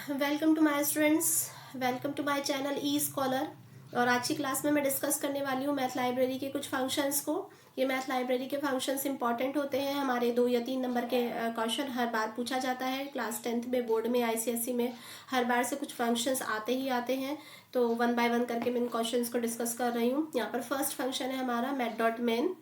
Welcome to my students, welcome to my channel E Scholar. और आज की class में मैं डिस्कस करने वाली हूँ मैथ लाइब्रेरी के कुछ फंक्शंस को। ये मैथ लाइब्रेरी के फंक्शंस इंपॉर्टेंट होते हैं, हमारे 2 या 3 नंबर के क्वेश्चन हर बार पूछा जाता है। क्लास 10th में, बोर्ड में, आईसीएसई में हर बार से कुछ फंक्शंस आते ही आते हैं। तो 1 बाय 1 करके मैं इन क्वेश्चंस को डिस्कस कर रही हूँ। यहाँ पर फर्स्ट फंक्शन है हमारा math dot main.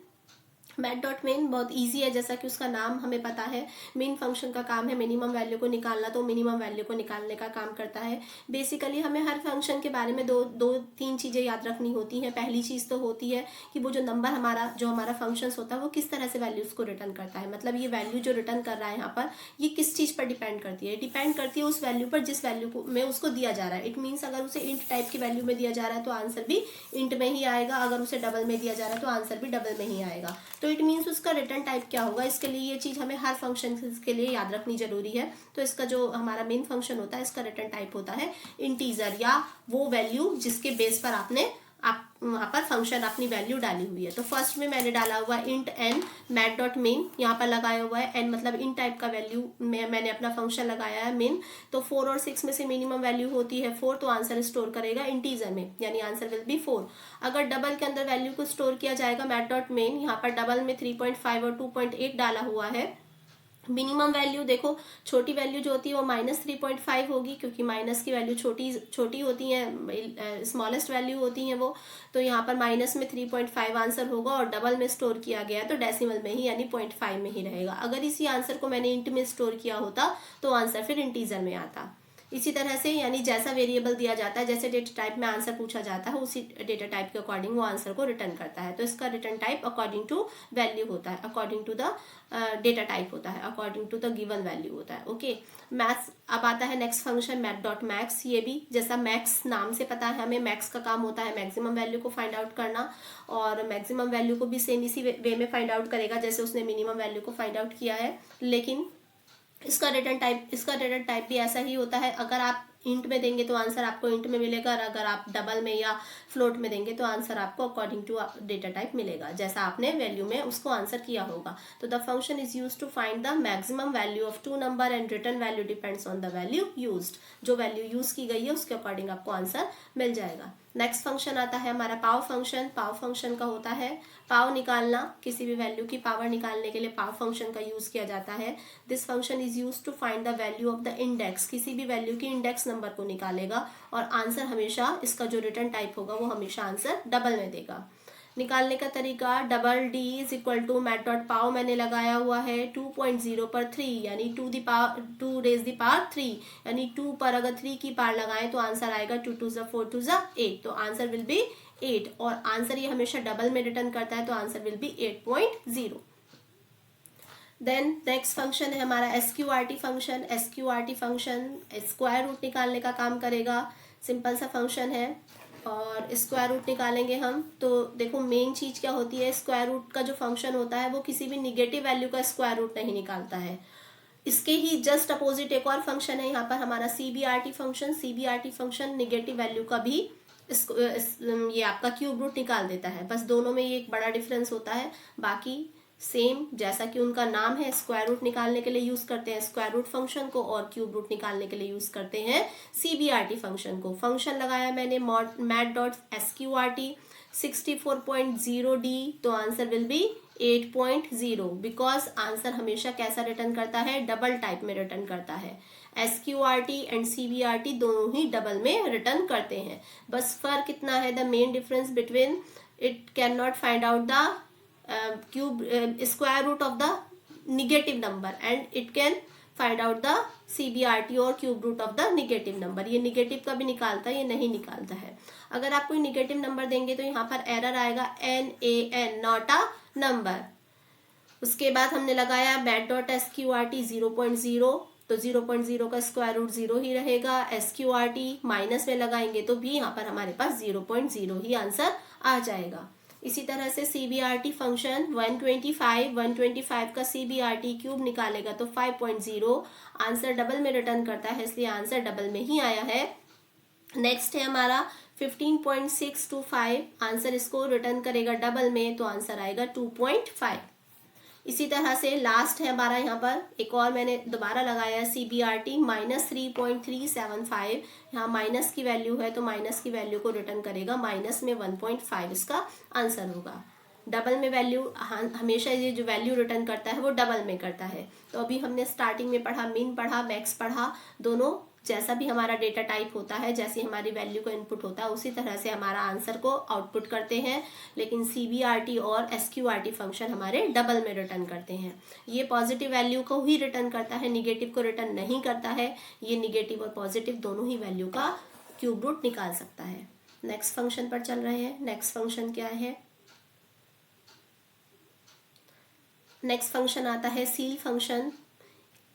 Math dot main बहुत ईजी है, जैसा कि उसका नाम हमें पता है। मेन फंक्शन का काम है मिनिमम वैल्यू को निकालना, तो मिनिमम वैल्यू को निकालने का काम करता है। बेसिकली हमें हर फंक्शन के बारे में दो तीन चीज़ें याद रखनी होती हैं। पहली चीज़ तो होती है कि वो जो नंबर हमारा फंक्शन होता है वो किस तरह से वैल्यूज़ को रिटर्न करता है। मतलब ये वैल्यू जो रिटर्न कर रहा है यहाँ पर, ये किस चीज़ पर डिपेंड करती है। डिपेंड करती है उस वैल्यू पर जिस वैल्यू को में उसको दिया जा रहा है। इट मीन्स अगर उसे इंट टाइप की वैल्यू में दिया जा रहा है तो आंसर भी इंट में ही आएगा, अगर उसे डबल में दिया जा रहा है तो आंसर भी डबल में ही आएगा। तो इट मीन्स उसका रिटर्न टाइप क्या होगा, इसके लिए ये चीज़ हमें हर फंक्शन के लिए याद रखनी जरूरी है। तो इसका जो हमारा मेन फंक्शन होता है, इसका रिटर्न टाइप होता है इंटीजर, या वो वैल्यू जिसके बेस पर आप वहाँ पर फंक्शन अपनी वैल्यू डाली हुई है। तो फर्स्ट में मैंने डाला हुआ int n math dot min, यहाँ पर लगाया हुआ है एन मतलब इन टाइप का वैल्यू में मैंने अपना फंक्शन लगाया है मेन। तो 4 और 6 में से मिनिमम वैल्यू होती है 4, तो आंसर स्टोर करेगा इंटीजर में, यानी आंसर विल बी 4। अगर डबल के अंदर वैल्यू को स्टोर किया जाएगा मैथ डॉट मेन, यहाँ पर डबल में 3.5 और 2.8 डाला हुआ है। मिनिमम वैल्यू देखो, छोटी वैल्यू जो होती है वो -3.5 होगी, क्योंकि माइनस की वैल्यू छोटी होती हैं, स्मॉलेस्ट वैल्यू होती हैं वो। तो यहाँ पर माइनस में 3.5 आंसर होगा, और डबल में स्टोर किया गया है तो डेसिमल में ही यानी 0.5 में ही रहेगा। अगर इसी आंसर को मैंने इंट में स्टोर किया होता तो आंसर फिर इंटीजर में आता। इसी तरह से यानी जैसा वेरिएबल दिया जाता है, जैसे डेटा टाइप में आंसर पूछा जाता है, उसी डेटा टाइप के अकॉर्डिंग वो आंसर को रिटर्न करता है। तो इसका return type according to value होता है, according to the data type होता है, according to the given value होता है। ओके, मैथ्स अब आता है next function math dot max. ये भी जैसा मैक्स नाम से पता है हमें, मैक्स का काम होता है मैक्सिमम वैल्यू को फाइंड आउट करना, और मैक्सिमम वैल्यू को भी सेम इसी वे में फाइंड आउट करेगा जैसे उसने मिनिमम वैल्यू को फाइंड आउट किया है। लेकिन इसका रिटर्न टाइप भी ऐसा ही होता है। अगर आप इंट में देंगे तो आंसर आपको इंट में मिलेगा, और अगर आप डबल में या फ्लोट में देंगे तो आंसर आपको अकॉर्डिंग टू डेटा टाइप मिलेगा, जैसा आपने वैल्यू में उसको आंसर किया होगा। तो the function is used to find the maximum value of 2 number and return value depends on the value used. जो वैल्यू यूज की गई है उसके अकॉर्डिंग आपको आंसर मिल जाएगा। नेक्स्ट फंक्शन आता है हमारा पाव फंक्शन। पाव फंक्शन का होता है पाव निकालना, किसी भी वैल्यू की पावर निकालने के लिए पाव फंक्शन का यूज किया जाता है। This function is use to find the value of the index, किसी भी वैल्यू की इंडेक्स नंबर को निकालेगा, और आंसर हमेशा, इसका जो रिटर्न टाइप होगा वो हमेशा आंसर डबल में देगा। निकालने का तरीका, double D is equal to math dot pow मैंने लगाया हुआ है 2.0 पर 3, यानी 2 रेज द पावर 3, यानी 2 पर अगर 3 की पावर लगाएं तो आंसर आएगा 2 2 4 2 8, तो आंसर विल बी 8। और आंसर ये हमेशा डबल में रिटर्न करता है, तो answer will be 8.0। Then next function है हमारा SQRT function. SQRT function square root निकालने का काम करेगा। सिंपल सा फंक्शन है, और स्क्वायर रूट निकालेंगे हम। तो देखो मेन चीज़ क्या होती है, स्क्वायर रूट का जो फंक्शन होता है वो किसी भी निगेटिव वैल्यू का स्क्वायर रूट नहीं निकालता है। इसके ही जस्ट अपोजिट एक और फंक्शन है यहाँ पर हमारा CBRT function. CBRT function negative value का भी ये आपका क्यूब रूट निकाल देता है। बस दोनों में ये एक बड़ा डिफरेंस होता है, बाकी सेम जैसा कि उनका नाम है। स्क्वायर रूट निकालने के लिए यूज करते हैं स्क्वायर रूट फंक्शन को, और क्यूब रूट निकालने के लिए यूज करते हैं CBRT फंक्शन को। फंक्शन लगाया मैंने मैथ डॉट SQRT 64.0D, तो answer will be 8.0, because answer हमेशा कैसा रिटर्न करता है, डबल टाइप में रिटर्न करता है। SQRT एंड CBRT दोनों ही डबल में रिटर्न करते हैं। बस फर्क इतना है, the main difference between it can not find out the square root of the negative number and it can find out the CBRT और cube root of the negative number. ये negative का भी निकालता है, ये नहीं निकालता है। अगर आप कोई निगेटिव नंबर देंगे तो यहाँ पर एरर आएगा NaN, नॉट अ नंबर। उसके बाद हमने लगाया मैथ डॉट SQRT 0.0, तो 0.0 का स्क्वायर रूट 0 ही रहेगा। SQRT माइनस में लगाएंगे तो भी यहाँ पर हमारे पास 0.0 ही आंसर आ जाएगा। इसी तरह से CBRT फंक्शन 125 का CBRT क्यूब निकालेगा तो 5.0, आंसर डबल में रिटर्न करता है, इसलिए आंसर डबल में ही आया है। नेक्स्ट है हमारा 15.625, आंसर इसको रिटर्न करेगा डबल में, तो आंसर आएगा 2.5। इसी तरह से लास्ट है हमारा यहाँ पर एक और मैंने दोबारा लगाया है CBRT -3.375। यहाँ माइनस की वैल्यू है तो माइनस की वैल्यू को रिटर्न करेगा, माइनस में 1.5 इसका आंसर होगा। डबल में वैल्यू हमेशा ये जो वैल्यू रिटर्न करता है वो डबल में करता है। तो अभी हमने स्टार्टिंग में पढ़ा, मिन पढ़ा, मैक्स पढ़ा, दोनों जैसा भी हमारा डेटा टाइप होता है, जैसी हमारी वैल्यू को इनपुट होता है उसी तरह से हमारा आंसर को आउटपुट करते हैं। लेकिन CBRT और SQRT फंक्शन हमारे डबल में रिटर्न करते हैं। ये पॉजिटिव वैल्यू को ही रिटर्न करता है, निगेटिव को रिटर्न नहीं करता है। ये निगेटिव और पॉजिटिव दोनों ही वैल्यू का क्यूब रूट निकाल सकता है। नेक्स्ट फंक्शन पर चल रहे हैं। नेक्स्ट फंक्शन क्या है? नेक्स्ट फंक्शन आता है सील फंक्शन।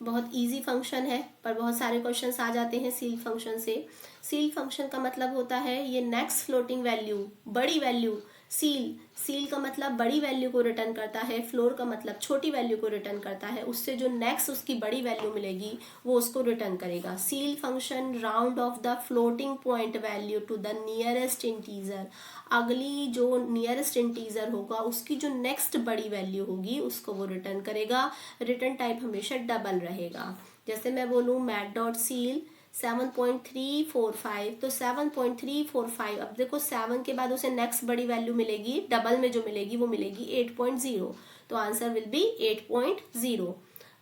बहुत इजी फंक्शन है पर बहुत सारे क्वेश्चंस आ जाते हैं सील फंक्शन से। सील फंक्शन का मतलब होता है ये नेक्स्ट फ्लोटिंग वैल्यू, बड़ी वैल्यू। सील का मतलब बड़ी वैल्यू को रिटर्न करता है, फ्लोर का मतलब छोटी वैल्यू को रिटर्न करता है। उससे जो नेक्स्ट उसकी बड़ी वैल्यू मिलेगी वो उसको रिटर्न करेगा। Ceil function round off the floating point value to the nearest integer. अगली जो नियरेस्ट इंटीजर होगा उसकी जो नेक्स्ट बड़ी वैल्यू होगी उसको वो रिटर्न करेगा। रिटर्न टाइप हमेशा डबल रहेगा। जैसे मैं बोलूँ मैट डॉट सील 7.345, तो 7.345, अब देखो 7 के बाद उसे नेक्स्ट बड़ी वैल्यू मिलेगी, डबल में जो मिलेगी वो मिलेगी 8.0, तो आंसर विल बी 8.0।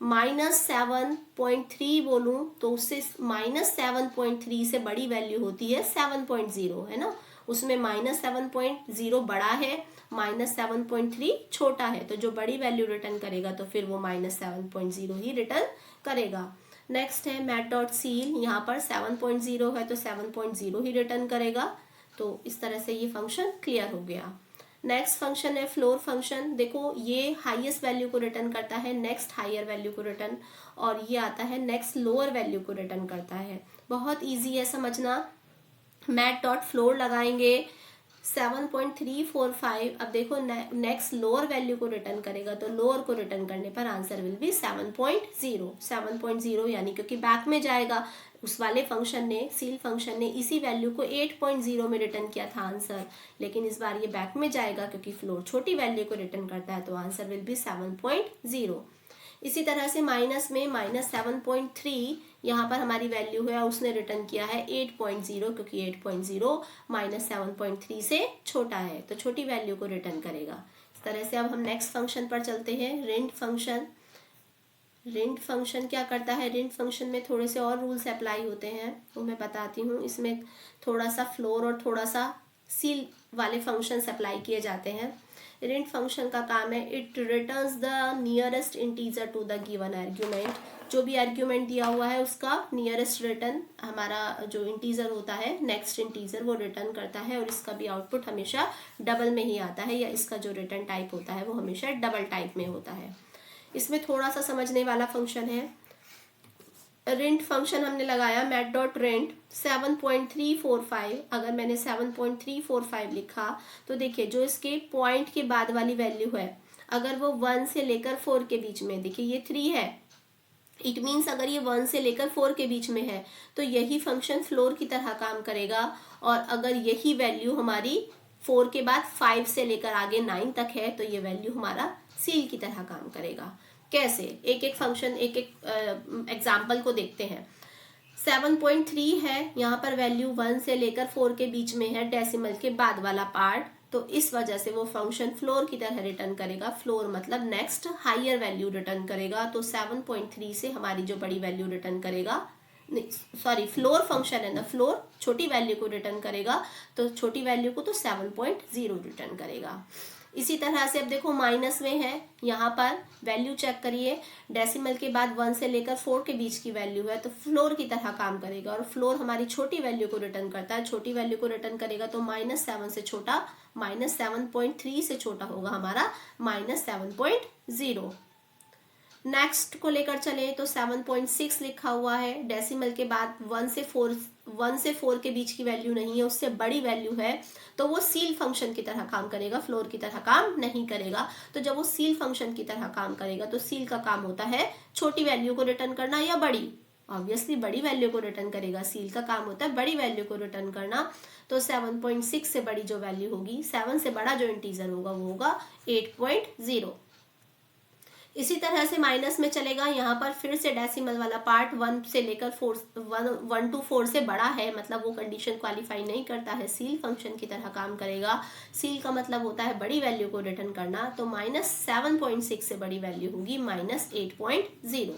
-7.3 बोलूँ तो उससे -7.3 से बड़ी वैल्यू होती है 7.0, है ना। उसमें -7.0 बड़ा है, -7.3 छोटा है, तो जो बड़ी वैल्यू रिटर्न करेगा तो फिर वो -7.0 ही रिटर्न करेगा। नेक्स्ट है मैट डॉट सील, यहाँ पर 7.0 है तो 7.0 ही रिटर्न करेगा। तो इस तरह से ये फंक्शन क्लियर हो गया। नेक्स्ट फंक्शन है फ्लोर फंक्शन। देखो ये हाईएस्ट वैल्यू को रिटर्न करता है, नेक्स्ट हायर वैल्यू को रिटर्न, और ये आता है नेक्स्ट लोअर वैल्यू को रिटर्न करता है। बहुत ईजी है समझना। मैट डॉट फ्लोर लगाएंगे 7.345, अब देखो नेक्स्ट लोअर वैल्यू को रिटर्न करेगा तो लोअर को रिटर्न करने पर आंसर विल बी 7.0, यानी क्योंकि बैक में जाएगा। उस वाले फंक्शन ने, सील फंक्शन ने इसी वैल्यू को 8.0 में रिटर्न किया था आंसर, लेकिन इस बार ये बैक में जाएगा क्योंकि फ्लोर छोटी वैल्यू को रिटर्न करता है तो आंसर विल बी 7.0। इसी तरह से माइनस में -7.3 यहाँ पर हमारी वैल्यू है, उसने रिटर्न किया है 8.0, क्योंकि 8.0 -7.3 से छोटा है तो छोटी वैल्यू को रिटर्न करेगा। इस तरह से अब हम नेक्स्ट फंक्शन पर चलते हैं, रिंट फंक्शन। रिंट फंक्शन क्या करता है? रिंट फंक्शन में थोड़े से और रूल्स अप्लाई होते हैं, वो मैं बताती हूँ। इसमें थोड़ा सा फ्लोर और थोड़ा सा सील वाले फंक्शंस अप्लाई किए जाते हैं। रिंट फंक्शन का काम है it returns the nearest integer to the given argument. जो भी आर्ग्यूमेंट दिया हुआ है उसका नियरेस्ट रिटर्न, हमारा जो इंटीजर होता है नेक्स्ट इंटीजर, वो रिटर्न करता है, और इसका भी आउटपुट हमेशा डबल में ही आता है, या इसका जो रिटर्न टाइप होता है वो हमेशा डबल टाइप में होता है। इसमें थोड़ा सा समझने वाला फंक्शन है। रेंट फंक्शन हमने लगाया मैट डॉट रेंट 7.345। अगर मैंने 7.345 लिखा तो देखिए जो इसके पॉइंट के बाद वाली वैल्यू है, अगर वो 1 से लेकर 4 के बीच में, देखिए ये 3 है, इट मीन्स अगर ये 1 से लेकर 4 के बीच में है तो यही फंक्शन फ्लोर की तरह काम करेगा। और अगर यही वैल्यू हमारी 4 के बाद 5 से लेकर आगे 9 तक है तो ये वैल्यू हमारा सील की तरह काम करेगा। कैसे? एक एक फंक्शन, एक एक एग्जाम्पल को देखते हैं। 7.3 है, यहाँ पर वैल्यू 1 से लेकर 4 के बीच में है, डेसिमल के बाद वाला पार्ट, तो इस वजह से वो फंक्शन फ्लोर की तरह रिटर्न करेगा। फ्लोर मतलब नेक्स्ट हायर वैल्यू रिटर्न करेगा, तो 7.3 से हमारी जो बड़ी वैल्यू रिटर्न करेगा, सॉरी फ्लोर फंक्शन है ना, फ्लोर छोटी वैल्यू को रिटर्न करेगा, तो छोटी वैल्यू को तो 7.0 रिटर्न करेगा। इसी तरह से अब देखो माइनस में है, यहाँ पर वैल्यू चेक करिए, डेसिमल के बाद 1 से लेकर 4 के बीच की वैल्यू है, तो फ्लोर की तरह काम करेगा, और फ्लोर हमारी छोटी वैल्यू को रिटर्न करता है, छोटी वैल्यू को रिटर्न करेगा तो -7 से छोटा, -7.3 से छोटा होगा हमारा -7.0। नेक्स्ट को लेकर चले तो 7.6 लिखा हुआ है, डेसिमल के बाद 1 से 4 के बीच की वैल्यू नहीं है, उससे बड़ी वैल्यू है, तो वो सील फंक्शन की तरह काम करेगा, फ्लोर की तरह काम नहीं करेगा। तो जब वो सील फंक्शन की तरह काम करेगा तो सील का काम होता है छोटी वैल्यू को रिटर्न करना या बड़ी, ऑब्वियसली बड़ी वैल्यू को रिटर्न करेगा, सील का काम होता है बड़ी वैल्यू को रिटर्न करना। तो 7.6 से बड़ी जो वैल्यू होगी, 7 से बड़ा जो इंटीजर होगा वो होगा 8.0। इसी तरह से माइनस में चलेगा, यहाँ पर फिर से डेसिमल वाला पार्ट 1 से लेकर 1 to 4 से बड़ा है, मतलब वो कंडीशन क्वालिफाई नहीं करता है, सील फंक्शन की तरह काम करेगा। सील का मतलब होता है बड़ी वैल्यू को रिटर्न करना, तो -7.6 से बड़ी वैल्यू होगी -8.0।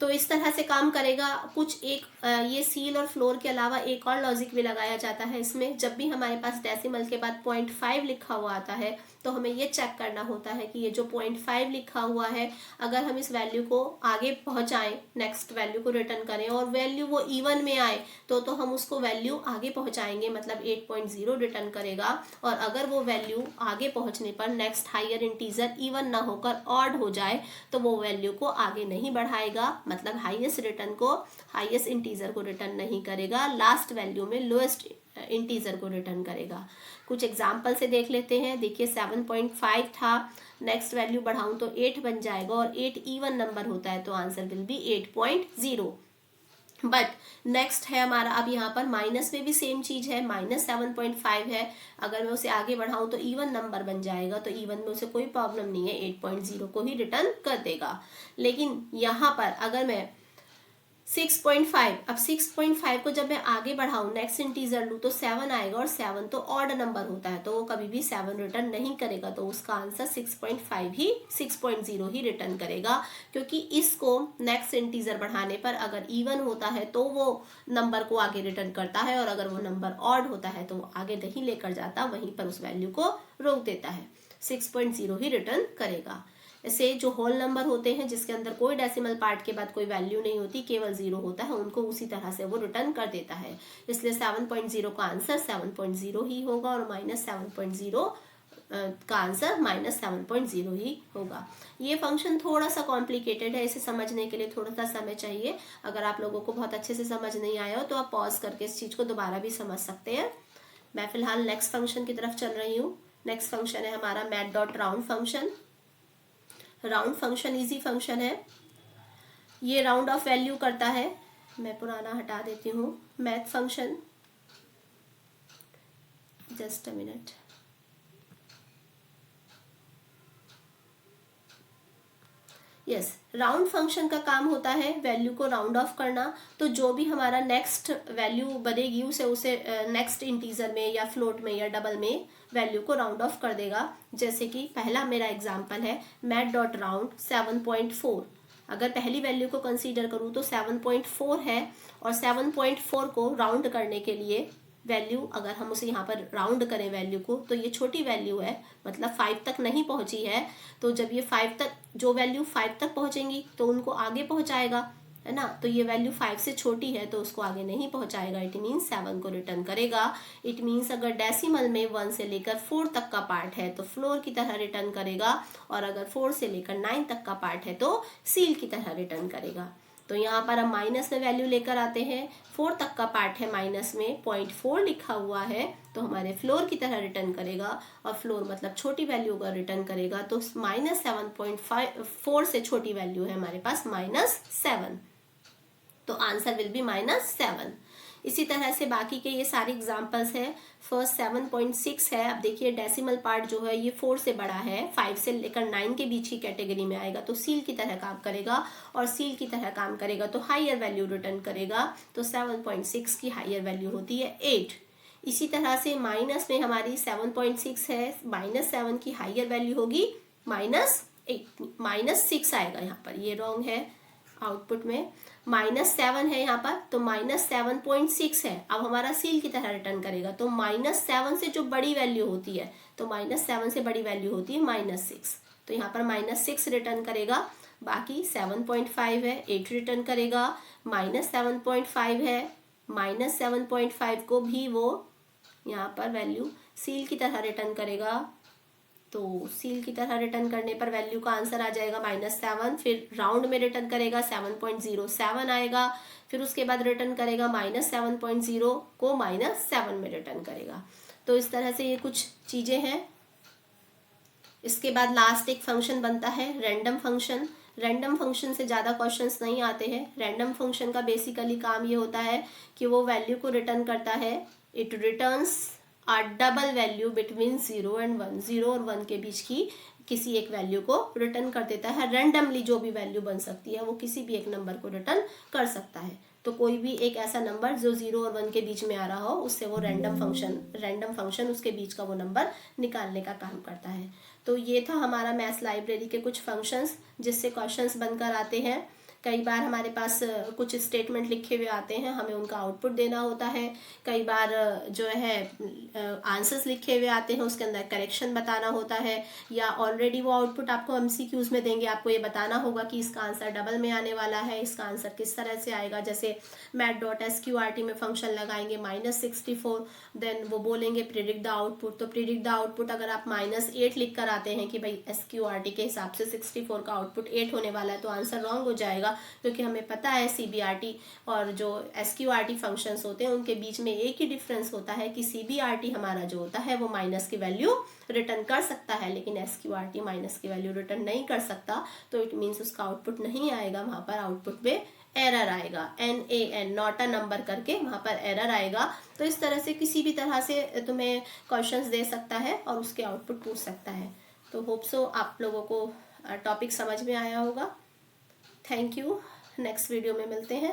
तो इस तरह से काम करेगा। कुछ एक ये सील और फ्लोर के अलावा एक और लॉजिक भी लगाया जाता है इसमें। जब भी हमारे पास डेसिमल के बाद 0.5 लिखा हुआ आता है तो हमें ये चेक करना होता है कि ये जो 0.5 लिखा हुआ है, अगर हम इस वैल्यू को आगे पहुंचाएं, नेक्स्ट वैल्यू को रिटर्न करें और वैल्यू वो इवन में आए तो हम उसको वैल्यू आगे पहुंचाएंगे, मतलब 8.0 रिटर्न करेगा। और अगर वो वैल्यू आगे पहुंचने पर नेक्स्ट हायर इंटीजर इवन ना होकर ऑड हो जाए तो वो वैल्यू को आगे नहीं बढ़ाएगा, मतलब हाईएस्ट रिटर्न को, हाईएस्ट इंटीजर को रिटर्न नहीं करेगा, लास्ट वैल्यू में लोएस्ट इंटीजर को रिटर्न करेगा। कुछ एग्जाम्पल से देख लेते हैं। देखिए 7.5 था, नेक्स्ट वैल्यू बढ़ाऊं तो 8 बन जाएगा और 8 इवन नंबर होता है तो answer will be 8.0। But next है हमारा, अब यहाँ पर माइनस में भी सेम चीज है, -7.5 है, अगर मैं उसे आगे बढ़ाऊं तो इवन नंबर बन जाएगा, तो इवन में उसे कोई प्रॉब्लम नहीं है, 8.0 को ही रिटर्न कर देगा। लेकिन यहाँ पर अगर मैं 6.5, अब 6.5 को जब मैं आगे बढ़ाऊं, नेक्स्ट इंटीजर लूँ तो 7 आएगा और 7 तो ऑड नंबर होता है तो वो कभी भी 7 रिटर्न नहीं करेगा, तो उसका आंसर 6.5 ही 6.0 ही रिटर्न करेगा, क्योंकि इसको नेक्स्ट इंटीजर बढ़ाने पर अगर इवन होता है तो वो नंबर को आगे रिटर्न करता है और अगर वो नंबर ऑड होता है तो वो आगे नहीं लेकर जाता, वहीं पर उस वैल्यू को रोक देता है, 6.0 ही रिटर्न करेगा। ऐसे जो होल नंबर होते हैं जिसके अंदर कोई डेसिमल पार्ट के बाद कोई वैल्यू नहीं होती, केवल 0 होता है, उनको उसी तरह से वो रिटर्न कर देता है। इसलिए 7.0 का आंसर 7.0 ही होगा और -7.0 का आंसर -7.0 ही होगा। ये फंक्शन थोड़ा सा कॉम्प्लिकेटेड है, इसे समझने के लिए थोड़ा सा समय चाहिए। अगर आप लोगों को बहुत अच्छे से समझ नहीं आया हो तो आप पॉज करके इस चीज़ को दोबारा भी समझ सकते हैं। मैं फिलहाल नेक्स्ट फंक्शन की तरफ चल रही हूँ। नेक्स्ट फंक्शन है हमारा math round function. Round function easy function है, ये राउंड ऑफ वैल्यू करता है। मैं पुराना हटा देती हूँ, math function, just a minute. Yes, round function का काम होता है वैल्यू को राउंड ऑफ करना। तो जो भी हमारा नेक्स्ट वैल्यू बनेगी उसे नेक्स्ट इंटीजर में या फ्लोट में या डबल में वैल्यू को राउंड ऑफ कर देगा। जैसे कि पहला मेरा एग्जांपल है मैथ.राउंड 7.4। अगर पहली वैल्यू को कंसीडर करूँ तो 7.4 है और 7.4 को राउंड करने के लिए वैल्यू, अगर हम उसे यहाँ पर राउंड करें वैल्यू को, तो ये छोटी वैल्यू है, मतलब 5 तक नहीं पहुँची है। तो जब ये 5 तक, जो वैल्यू 5 तक पहुँचेंगी तो उनको आगे पहुँचाएगा, है ना। तो ये वैल्यू 5 से छोटी है तो उसको आगे नहीं पहुँचाएगा, इट मीन्स 7 को रिटर्न करेगा। इट मीन्स अगर डेसिमल में 1 से लेकर 4 तक का पार्ट है तो फ्लोर की तरह रिटर्न करेगा, और अगर 4 से लेकर 9 तक का पार्ट है तो सील की तरह रिटर्न करेगा। तो यहाँ पर हम माइनस में वैल्यू लेकर आते हैं, 4 तक का पार्ट है माइनस में, 0.4 लिखा हुआ है तो हमारे फ्लोर की तरह रिटर्न करेगा, और फ्लोर मतलब छोटी वैल्यू का रिटर्न करेगा। तो -7.4 से छोटी वैल्यू है हमारे पास -7, तो आंसर विल बी -7। इसी तरह से बाकी के ये सारे एग्जांपल्स हैं। फर्स्ट 7.6 है। अब देखिए डेसिमल पार्ट जो है ये 4 से बड़ा है, 5 से लेकर 9 के बीच की कैटेगरी में आएगा तो सील की तरह काम करेगा, और सील की तरह काम करेगा तो हायर वैल्यू रिटर्न करेगा। तो 7.6 की हायर वैल्यू होती है 8। इसी तरह से माइनस में हमारी 7.6 है, -7 की हायर वैल्यू होगी -8, -6 आएगा यहाँ पर, ये रॉन्ग है आउटपुट में, -7 है यहाँ पर, तो -7.6 है। अब हमारा सील की तरह रिटर्न करेगा तो -7 से जो बड़ी वैल्यू होती है, तो -7 से बड़ी वैल्यू होती है -6, तो यहाँ पर -6 रिटर्न करेगा। बाकी 7.5 है, 8 रिटर्न करेगा। -7.5 है, -7.5 को भी वो यहाँ पर वैल्यू सील की तरह रिटर्न करेगा, तो सील की तरह रिटर्न करने पर वैल्यू का आंसर आ जाएगा -7। फिर राउंड में रिटर्न करेगा 7.07 आएगा, फिर उसके बाद रिटर्न करेगा -7.0 को -7 में रिटर्न करेगा। तो इस तरह से ये कुछ चीज़ें हैं। इसके बाद लास्ट एक फंक्शन बनता है रैंडम फंक्शन। रैंडम फंक्शन से ज़्यादा क्वेश्चंस नहीं आते हैं। रैंडम फंक्शन का बेसिकली काम ये होता है कि वो वैल्यू को रिटर्न करता है, it returns double value between 0 and 1, 0 और 1 के बीच की किसी एक वैल्यू को रिटर्न कर देता है। रैंडमली जो भी वैल्यू बन सकती है वो किसी भी एक नंबर को रिटर्न कर सकता है। तो कोई भी एक ऐसा नंबर जो 0 और 1 के बीच में आ रहा हो, उससे वो रैंडम फंक्शन उसके बीच का वो नंबर निकालने का काम करता है। तो ये था हमारा मैथ्स लाइब्रेरी के कुछ फंक्शंस जिससे क्वेश्चंस बनकर आते हैं। कई बार हमारे पास कुछ स्टेटमेंट लिखे हुए आते हैं, हमें उनका आउटपुट देना होता है। कई बार जो है आंसर्स लिखे हुए आते हैं, उसके अंदर करेक्शन बताना होता है, या ऑलरेडी वो आउटपुट आपको MCQs में देंगे, आपको ये बताना होगा कि इसका आंसर डबल में आने वाला है, इसका आंसर किस तरह से आएगा। जैसे mat.sqrt में फंक्शन लगाएंगे -64, देन वो बोलेंगे प्रिडिक्ट द आउटपुट। तो प्रिडिक्ट द आउटपुट अगर आप -8 लिख कर आते हैं कि भाई SQRT के हिसाब से 64 का आउटपुट 8 होने वाला है, तो आंसर रॉन्ग हो जाएगा, क्योंकि हमें पता है CBRT और जो SQRT फंक्शंस होते हैं उनके बीच में एक ही डिफरेंस होता है कि CBRT हमारा जो होता है वो माइनस की वैल्यू रिटर्न कर सकता है, लेकिन SQRT माइनस की वैल्यू रिटर्न नहीं कर सकता। तो इट मीन्स उसका आउटपुट नहीं आएगा, वहाँ पर आउटपुट पे एरर आएगा, NaN नॉट अ नंबर करके वहाँ पर एरर आएगा। तो इस तरह से किसी भी तरह से तुम्हें क्वेश्चंस दे सकता है और उसके आउटपुट पूछ सकता है। तो होप सो आप लोगों को टॉपिक समझ में आया होगा। Thank you. नेक्स्ट वीडियो में मिलते हैं।